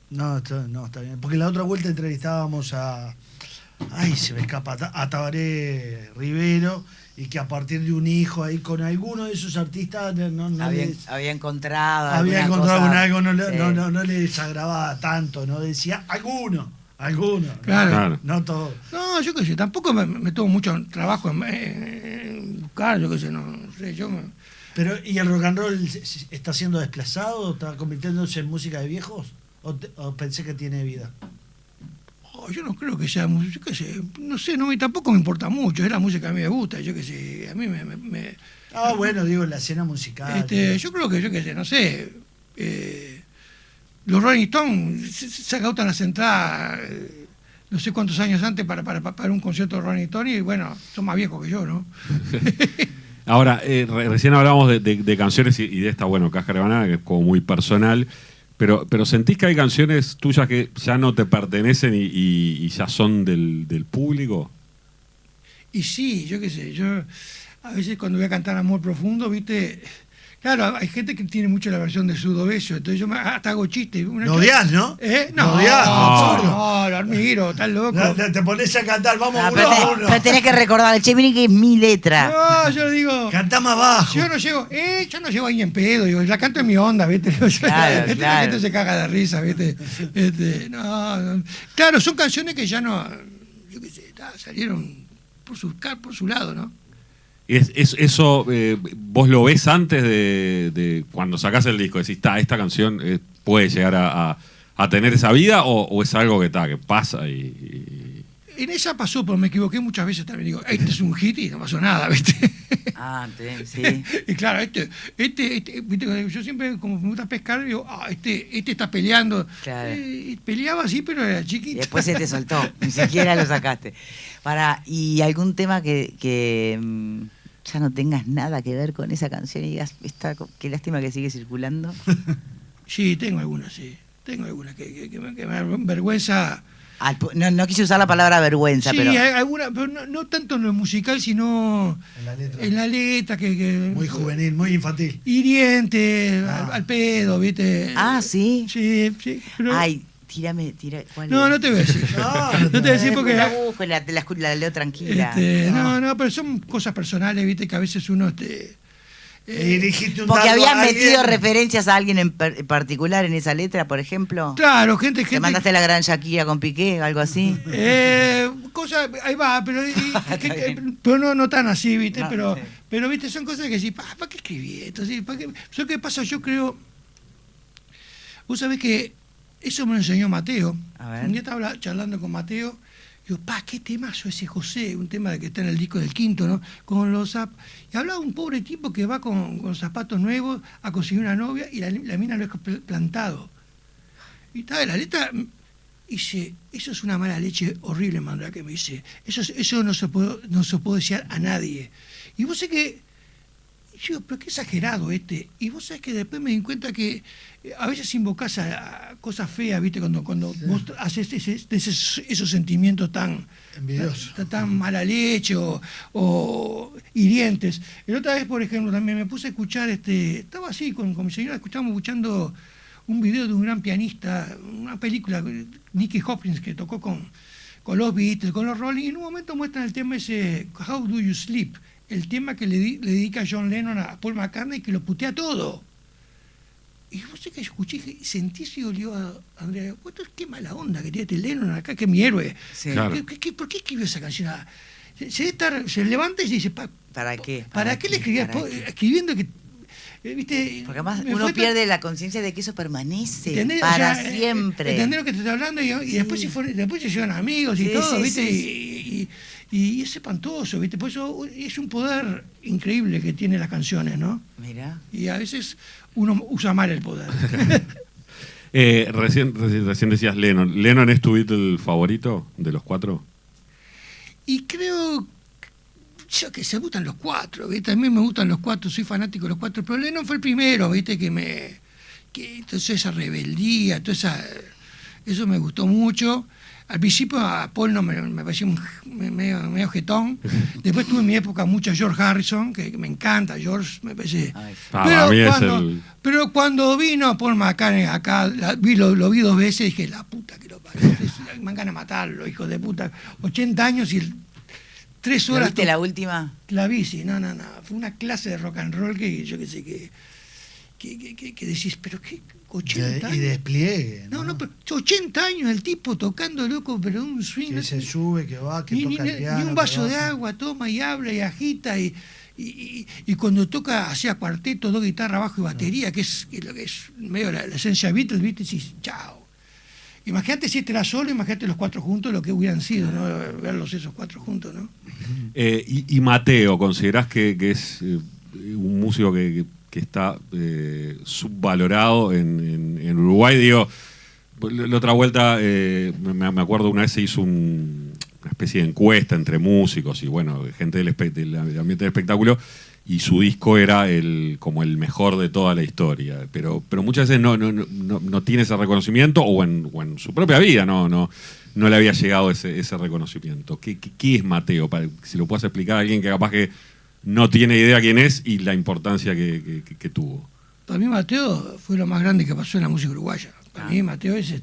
No, está bien. Porque la otra vuelta entrevistábamos se me escapa, a Tabaré Rivero, y que a partir de un hijo ahí con alguno de esos artistas había encontrado algo, no le desagradaba tanto, no decía alguno. Claro. No todo. No, yo qué sé, tampoco me tomo mucho trabajo en buscar, yo qué sé, no sé, Pero, ¿y el rock and roll está siendo desplazado? ¿Está convirtiéndose en música de viejos? ¿O pensé que tiene vida? Yo no creo que sea música, yo qué sé, no sé, tampoco me importa mucho, es la música que a mí me gusta, yo qué sé, a mí me bueno, digo, la escena musical. Yo creo que, yo qué sé, no sé, los Rolling Stones se agotan las entradas no sé cuántos años antes para un concierto de Rolling Stones y bueno, son más viejos que yo, ¿no? Ahora, recién hablábamos de canciones y de esta, Cáscara de Banana, que es como muy personal. Pero ¿sentís que hay canciones tuyas que ya no te pertenecen y ya son del público? Y sí, yo qué sé, yo a veces cuando voy a cantar Amor Profundo, ¿viste? Claro, hay gente que tiene mucho la versión de Sudo Beso, entonces yo hasta hago chistes. ¿Lo odias, no? No, ¿Lo odias? No, lo admiro, estás loco. Te pones a cantar, vamos uno a uno. Pero tenés que recordar, el Chemini, que es mi letra. No, yo digo... Cantá más bajo. Yo no llego ahí en pedo, digo, la canto en mi onda, ¿viste? Claro. La gente se caga de risa, ¿viste? No. Claro, son canciones que ya no... Yo qué sé, salieron por su lado, ¿no? Eso vos lo ves antes de cuando sacás el disco, decís, esta canción puede llegar a tener esa vida o es algo que pasa y... En esa pasó, pero me equivoqué muchas veces también. Digo, este es un hit y no pasó nada, ¿viste? Sí. Y claro, ¿viste? Yo siempre, como me gusta pescar, digo, este está peleando. Claro. Peleaba así, pero era chiquito. Y después se te soltó, ni siquiera lo sacaste. ¿Y algún tema que ya no tengas nada que ver con esa canción y digas, qué lástima que sigue circulando? Sí, tengo algunas, sí. Tengo algunas que me da vergüenza. No quise usar la palabra vergüenza, Sí, pero... hay alguna, pero no tanto en lo musical, sino En la letra. que Muy juvenil, muy infantil. hiriente, al pedo, ¿viste? Ah, ¿sí? Sí, pero... Ay, tira. ¿Cuál No, es? no te voy a decir. No te voy a decir porque... La busco, la leo tranquila. No, pero son cosas personales, ¿viste? Que a veces uno... Dirigiste un Porque dardo habían a alguien. metido referencias a alguien en particular en esa letra, por ejemplo. Claro, gente... ¿Te mandaste la gran Shakira con Piqué, algo así? Cosas, ahí va, pero, bien. pero no tan así, ¿viste? No, pero, sí. pero, ¿viste? Son cosas que sí, ¿para qué escribí esto? ¿Sí? ¿Para qué? ¿Qué pasa? Yo creo... Vos sabés que eso me lo enseñó Mateo. A ver. Un día estaba charlando con Mateo. Digo, qué temazo ese José, un tema que está en el disco del Quinto, ¿no? Con los y hablaba un pobre tipo que va con zapatos nuevos a conseguir una novia y la mina lo deja plantado. Y estaba en la letra, dice, eso es una mala leche horrible, Mandrake, me dice. Eso no se puede decir a nadie. Y vos sé que, yo digo, pero qué exagerado este. Y vos sabés que después me di cuenta que a veces invocás a cosas feas, ¿viste? Cuando Sí. vos haces esos sentimientos tan Envidioso. tan mala leche o hirientes. La otra vez, por ejemplo, también me puse a escuchar, estaba así con mi señora, estábamos escuchando un video de un gran pianista, una película, Nicky Hopkins, que tocó con los Beatles, con los Rolling, y en un momento muestran el tema ese, How Do You Sleep, el tema que le dedica John Lennon a Paul McCartney, que lo putea todo. Y vos sé que escuché, sentí y olió a Andrea, qué mala onda que tiene este Lennon acá, que es mi héroe. Sí. Claro. ¿Por qué escribió esa canción? Se levanta y dice, ¿Para qué? ¿para qué le escribía? ¿Para qué? Escribiendo que... ¿viste? Porque además Me uno fue pierde la conciencia de que eso permanece ¿entendés? para O sea, siempre. ¿entendés lo que te estoy hablando? Y después, después se llevan amigos y Sí, todo, sí, ¿viste? sí. Y es espantoso, ¿viste? Por eso es un poder increíble que tienen las canciones, ¿no? Mirá. Y a veces uno usa mal el poder. Recién decías Lennon. ¿Lennon es tu Beatle favorito de los 4? Y creo, yo que se gustan los 4, ¿viste? A mí me gustan los 4, soy fanático de los 4, pero Lennon fue el primero, ¿viste? Que entonces esa rebeldía, eso me gustó mucho. Al principio a Paul no me parecía medio jetón. Después tuve en mi época mucho George Harrison, que me encanta, George, me parece... Ay, Para mí es el... Pero cuando vino Paul McCartney acá, lo vi 2 veces y dije, la puta que lo parió, me dan ganas de matarlo, hijo de puta. 80 años y 3 ¿La horas... viste la última? La bici, no. Fue una clase de rock and roll que yo que sé que decís, pero qué 80 años. Y despliegue. No, pero 80 años el tipo tocando loco, pero un swing. Que se sube, que va, que Ni toca el piano. un vaso que de baja. agua, toma y habla y agita y cuando toca hacía cuarteto, 2 guitarras, bajo y batería, que es lo que es medio la esencia Beatles, ¿viste? Y decís, chao. Imagínate si este era solo, imagínate los 4 juntos, lo que hubieran sido, ¿no? Verlos esos 4 juntos, ¿no? Y Mateo, ¿considerás que es un músico que está subvalorado en Uruguay? Digo, la otra vuelta, me acuerdo una vez se hizo una especie de encuesta entre músicos y bueno, gente del ambiente del espectáculo, y su disco era como el mejor de toda la historia, pero muchas veces no tiene ese reconocimiento, o en su propia vida no le había llegado ese reconocimiento. ¿Qué es Mateo? Si lo puedes explicar a alguien que capaz que no tiene idea quién es y la importancia que tuvo. Para mí Mateo fue lo más grande que pasó en la música uruguaya. Para mí Mateo es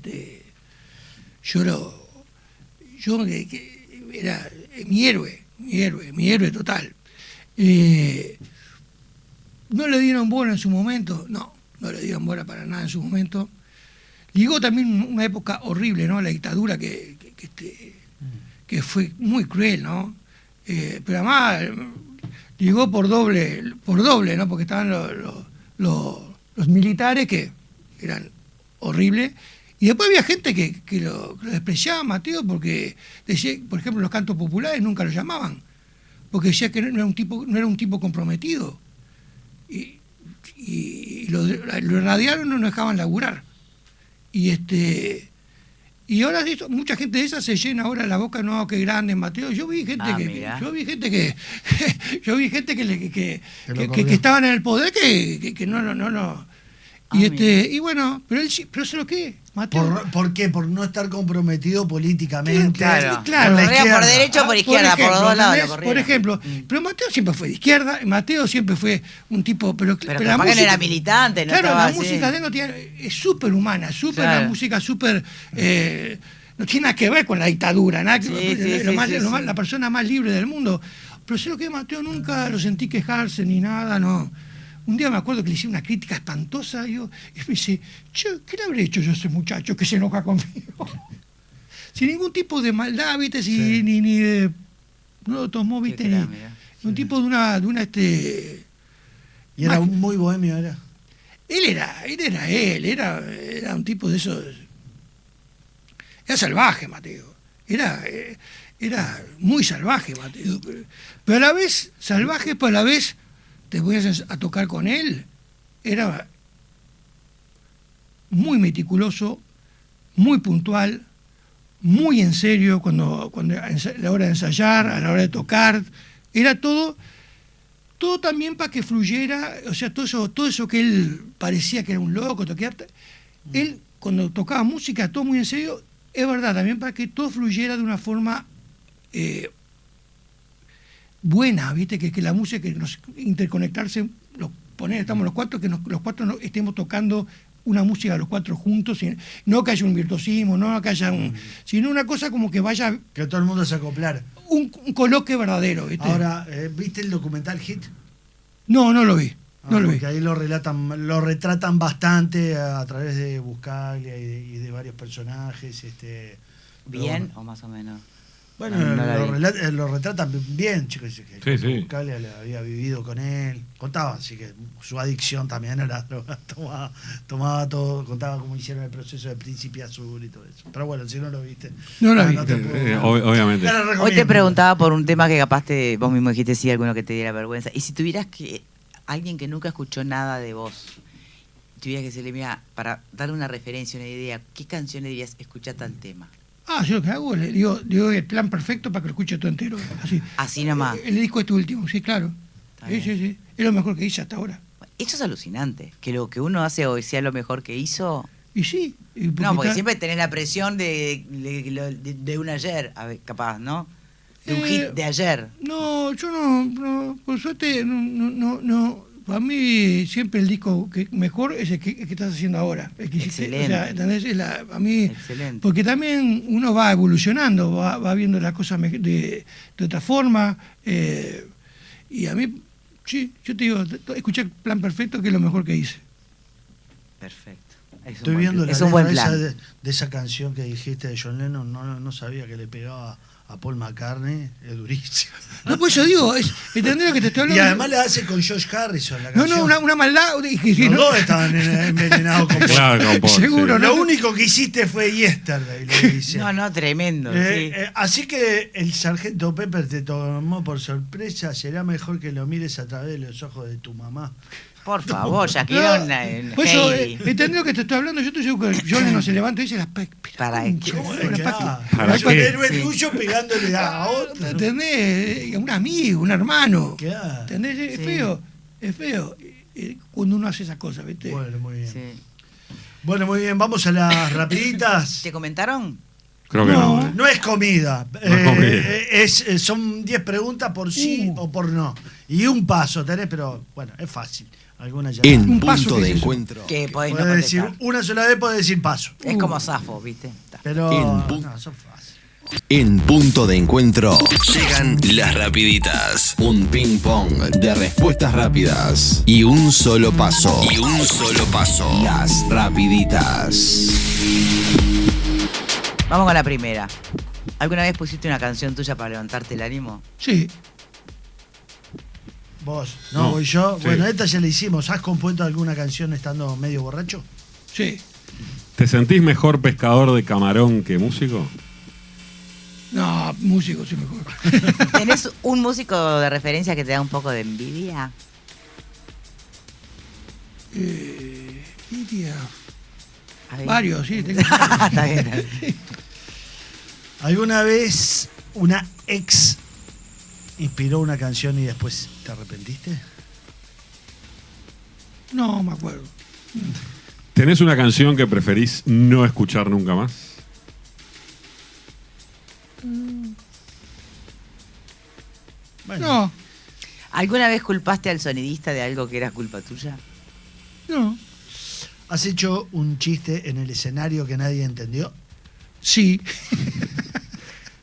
era mi héroe total. ¿No le dieron bola en su momento? No le dieron bola para nada en su momento. Llegó también una época horrible, ¿no? La dictadura que fue muy cruel, ¿no? Pero además llegó por doble, ¿no? Porque estaban los militares que eran horribles. Y después había gente que lo despreciaba a Mateo porque decía, por ejemplo, los cantos populares nunca lo llamaban, porque decía que no era un tipo comprometido. Y lo radiaron, no nos dejaban laburar. Y ahora mucha gente de esa se llena ahora la boca, no, qué grande Mateo. Yo vi gente que estaban en el poder que no. Y bueno, pero él sí, pero ¿sabes lo qué? Mateo. ¿Por qué? Por no estar comprometido políticamente. Claro. Por la Corría izquierda. por derecho o por izquierda, por los dos lados lo corría. Por ejemplo, pero Mateo siempre fue de izquierda, Mateo siempre fue un tipo, pero Pero la capaz que no era militante, no claro, estaba la así. música de él no tiene, es súper humana, Claro. la música súper no tiene nada que ver con la dictadura, nada que- Sí. la persona más libre del mundo. Pero sé lo que Mateo nunca lo sentí quejarse ni nada, no. Un día me acuerdo que le hice una crítica espantosa y me dice, che, ¿qué le habré hecho yo a ese muchacho que se enoja conmigo? Sin ningún tipo de maldad, ¿viste? Ni de... No lo tomó, ¿viste? Qué mirá. Un tipo de una Y era muy bohemio, era. Él era un tipo de esos... Era salvaje, Mateo. Era muy salvaje, Mateo. Pero a la vez, salvaje, pero a la vez, te voy a tocar con él. Era muy meticuloso, muy puntual, muy en serio cuando a la hora de ensayar, a la hora de tocar. Era todo también para que fluyera, o sea, todo eso que él parecía que era un loco, él cuando tocaba música, todo muy en serio, es verdad, también para que todo fluyera de una forma buena, ¿viste? Que la música, que nos interconectarse, estamos los cuatro, que los cuatro estemos tocando una música los cuatro juntos, no que haya un virtuosismo, no que haya sino una cosa como que vaya... Que todo el mundo se acoplara. Un coloque verdadero, ¿viste? Ahora, ¿viste el documental Hit? No lo vi. No lo vi. Porque ahí lo retratan bastante a través de Buscaglia y de varios personajes. ¿Bien o más o menos? Bueno, No la lo retratan bien, chicos. Sí. Buscaglia le había vivido con él. Contaba, así que su adicción también era droga. Tomaba todo, contaba cómo hicieron el proceso de Príncipe Azul y todo eso. Pero bueno, si no lo viste. No la vi. te puedo- Obviamente. Te lo Hoy te recomiendo. preguntaba por un tema que capaz vos mismo dijiste sí, alguno que te diera vergüenza. Y si tuvieras que, alguien que nunca escuchó nada de vos, tuvieras que decirle, mira, para darle una referencia, una idea, ¿qué canción le dirías, escucha tal tema? Yo lo que hago, le digo el plan perfecto para que lo escuche todo entero. Así nomás. El disco este último, sí, claro. Está Sí. Es lo mejor que hice hasta ahora. Eso es alucinante, que lo que uno hace hoy sea lo mejor que hizo. Y sí. No, porque siempre tenés la presión de un ayer, a ver, capaz, ¿no? De un hit de ayer. No, yo no, por suerte, no. Para mí siempre el disco que mejor es el que estás haciendo ahora. El que hiciste. Excelente. O sea, ¿entendés? A mí, Excelente. porque también uno va evolucionando, va viendo las cosas de otra forma. Y a mí, sí, yo te digo, escuché Plan Perfecto, que es lo mejor que hice. Perfecto. Estoy viendo la es un buen letra plan. esa de esa canción que dijiste de John Lennon. No sabía que le pegaba a Paul McCartney. Es durísimo. No, pues yo digo, ¿entendés lo que te estoy hablando? Y además la hace con Josh Harrison la No, canción. una maldad. Los dos estaban envenenados con Paul. Claro, con Paul, Seguro, sí. ¿no? Lo único que hiciste fue Yesterday, le dice. No, tremendo. Sí. Así que el sargento Pepper te tomó por sorpresa. Será mejor que lo mires a través de los ojos de tu mamá. Por favor, Shakira, Por eso, Hailey. ¿entendés lo que te estoy hablando? Yo estoy seguro que John no se levanta y dice las ¿Para qué? ¿Para Es un qué? héroe Sí. tuyo pegándole a otro. ¿Entendés? Un amigo, un hermano. Claro. ¿Entendés? Es Sí. feo cuando uno hace esas cosas, ¿viste? Bueno, muy bien. Sí. Bueno, muy bien. Vamos a las rapiditas. ¿Te comentaron? Creo que no. No. No es comida. es comida. Son 10 preguntas por sí o por no. Y un paso tenés, pero bueno, es fácil. Alguna ya. En Un paso, punto ¿qué de es eso? encuentro. Que podés no Podés decir contestar. una sola vez, podés decir paso. Es como Safo, ¿viste? Está. Pero En no, son fáciles. En punto de encuentro llegan las rapiditas. Un ping pong de respuestas rápidas. Y un solo paso. Las rapiditas. Vamos con la primera. ¿Alguna vez pusiste una canción tuya para levantarte el ánimo? Sí. Vos, No, voy yo. sí. Bueno, esta ya la hicimos. ¿Has compuesto alguna canción estando medio borracho? Sí. ¿Te sentís mejor pescador de camarón que músico? No, músico sí mejor. ¿Tenés un músico de referencia que te da un poco de envidia? India. A ver. Varios, sí. Tengo... Está bien, está bien. ¿Alguna vez una ex inspiró una canción y después te arrepentiste? No, me acuerdo. ¿Tenés una canción que preferís no escuchar nunca más? Bueno, No, ¿Alguna vez culpaste al sonidista de algo que era culpa tuya? no. ¿has hecho un chiste en el escenario que nadie entendió? Sí.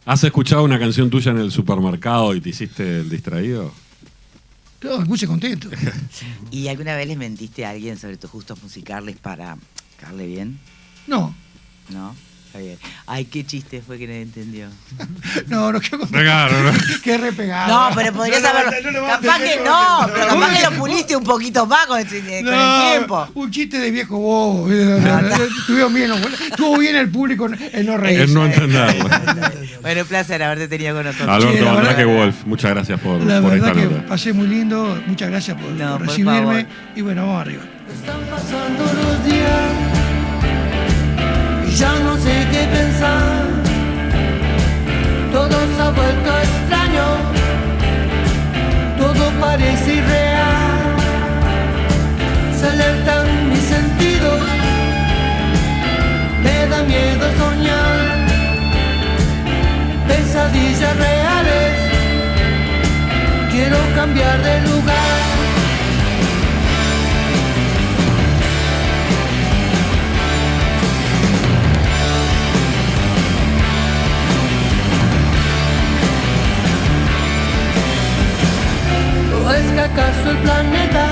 ¿Has escuchado una canción tuya en el supermercado y te hiciste el distraído? No, me puse contento. ¿Y alguna vez les mentiste a alguien sobre tus gustos musicales para caerle bien? No. ¿No? Está bien. Ay, qué chiste fue que no entendió. No quiero contar. Claro, ¿no? Qué repegado. No, pero podrías haberlo. Capaz que no, pero capaz que lo puliste un poquito más con el tiempo. Un chiste de viejo bobo. Estuvo bien el público en no reírse. En no entenderlo. Bueno, un placer haberte tenido con nosotros. Alberto Sí, la verdad- Mandrake Wolf, muchas gracias por La esta verdad que nota. pasé muy lindo. Muchas gracias por No, por recibirme. favor. Y bueno, vamos arriba. Están pasando los días y ya no sé qué pensar. Todo se ha vuelto extraño, todo parece irreal. Se alertan mis sentidos, me da miedo soñar. Pesadillas reales, quiero cambiar de lugar. ¿O es que acaso el planeta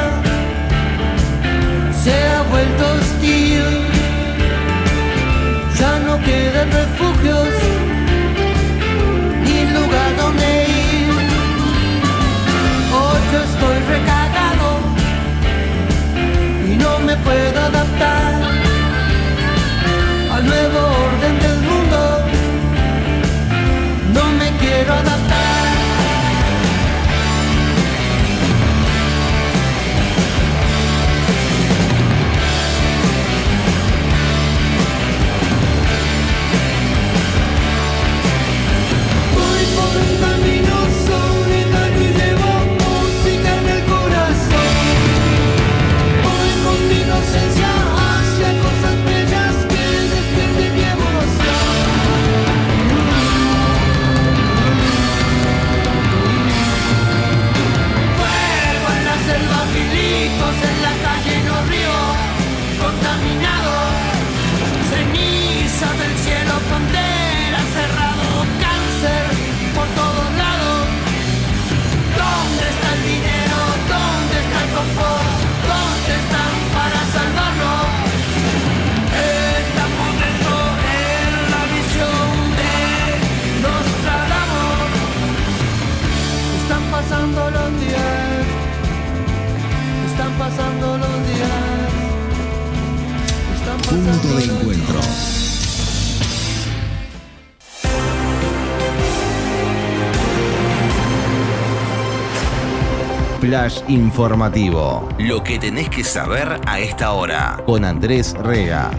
se ha vuelto hostil? Ya no quedan refugios ni lugar donde ir. Hoy yo estoy recagado y no me puedo adaptar al nuevo orden del mundo. No me quiero adaptar. Voy por un camino solitario y llevo música en el corazón. Voy con mi inocencia hacia cosas bellas que despierten mi emoción. Fuego en la selva, filitos en la calle, en los ríos contaminados. Ceniza del cielo, frontera cerrado, cáncer por todos lados. ¿Dónde está el dinero? ¿Dónde está el confort? ¿Dónde están para salvarnos? Estamos dentro en la visión de Nostradamus. Están pasando los días, están pasando los días, están pasando Punto de los encuentro. Flash informativo. Lo que tenés que saber a esta hora. Con Andrés Rega.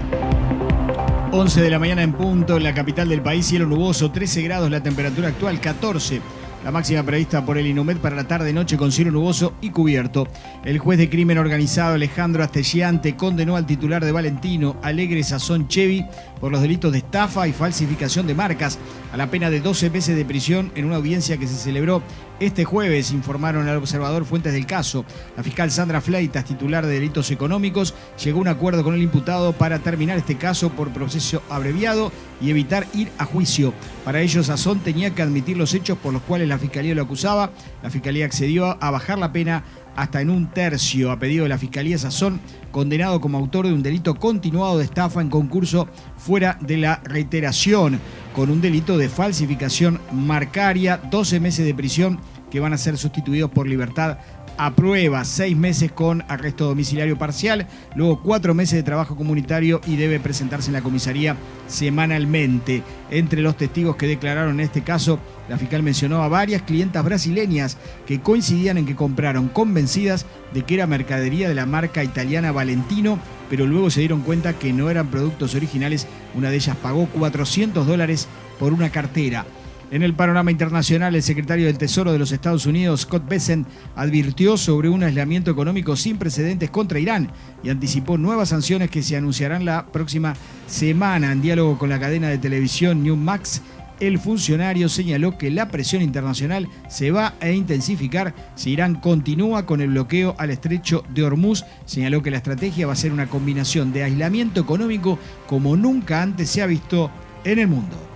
11 de la mañana en punto, en la capital del país, cielo nuboso, 13 grados la temperatura actual, 14. La máxima prevista por el INUMED para la tarde-noche con cielo nuboso y cubierto. El juez de crimen organizado Alejandro Astellante condenó al titular de Valentino, Alegre Sazón Chevy, por los delitos de estafa y falsificación de marcas a la pena de 12 meses de prisión en una audiencia que se celebró este jueves, informaron al observador fuentes del caso. La fiscal Sandra Fleitas, titular de delitos económicos, llegó a un acuerdo con el imputado para terminar este caso por proceso abreviado y evitar ir a juicio. Para ello, Sazón tenía que admitir los hechos por los cuales la fiscalía lo acusaba. La fiscalía accedió a bajar la pena hasta en un tercio. A pedido de la Fiscalía, Sazón, condenado como autor de un delito continuado de estafa en concurso fuera de la reiteración, con un delito de falsificación marcaria, 12 meses de prisión que van a ser sustituidos por libertad a prueba, 6 meses con arresto domiciliario parcial, luego 4 meses de trabajo comunitario y debe presentarse en la comisaría semanalmente. Entre los testigos que declararon en este caso, la fiscal mencionó a varias clientas brasileñas que coincidían en que compraron convencidas de que era mercadería de la marca italiana Valentino, pero luego se dieron cuenta que no eran productos originales. Una de ellas pagó $400 por una cartera. En el panorama internacional, el secretario del Tesoro de los Estados Unidos, Scott Bessent, advirtió sobre un aislamiento económico sin precedentes contra Irán y anticipó nuevas sanciones que se anunciarán la próxima semana. En diálogo con la cadena de televisión Newsmax, el funcionario señaló que la presión internacional se va a intensificar si Irán continúa con el bloqueo al estrecho de Hormuz. Señaló que la estrategia va a ser una combinación de aislamiento económico como nunca antes se ha visto en el mundo.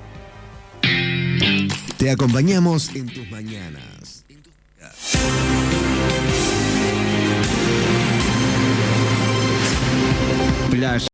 Te acompañamos en tus mañanas. Flash.